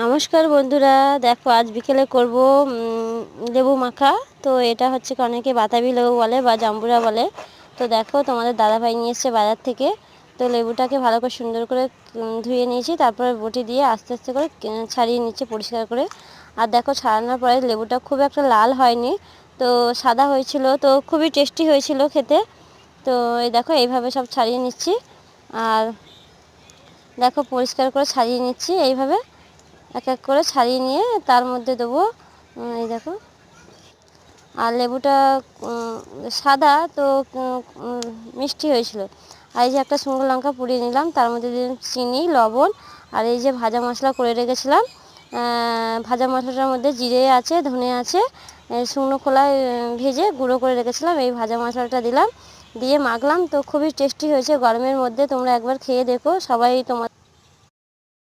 নমস্কার বন্ধুরা, দেখো আজ বিকেলে করব লেবু মাখা। তো এটা হচ্ছে অনেকে বাতাবি লেবু বলে বা জাম্বুরা বলে। তো দেখো তোমাদের দাদাভাই নিয়ে এসছে বাজার থেকে। তো লেবুটাকে ভালো করে সুন্দর করে ধুয়ে নিয়েছি, তারপরে বটি দিয়ে আস্তে আস্তে করে ছাড়িয়ে নিচ্ছি পরিষ্কার করে। আর দেখো ছাড়ানোর পরে লেবুটা খুব একটা লাল হয়নি, তো সাদা হয়েছিল, তো খুবই টেস্টি হয়েছিল খেতে। তো এই দেখো এইভাবে সব ছাড়িয়ে নিচ্ছি। আর দেখো পরিষ্কার করে ছাড়িয়ে নিচ্ছি এইভাবে, এক এক করে ছাড়িয়ে নিয়ে তার মধ্যে দেবো। এই দেখো, আর লেবুটা সাদা তো মিষ্টি হয়েছিল। আর এই যে একটা শুকনো লঙ্কা পুড়িয়ে নিলাম, তার মধ্যে দিলাম চিনি, লবণ, আর এই যে ভাজা মশলা করে রেখেছিলাম। ভাজা মশলাটার মধ্যে জিরে আছে, ধনে আছে, শুকনো খোলায় ভেজে গুঁড়ো করে রেখেছিলাম। এই ভাজা মশলাটা দিলাম, দিয়ে মাখলাম। তো খুবই টেস্টি হয়েছে। গরমের মধ্যে তোমরা একবার খেয়ে দেখো সবাই। তোমার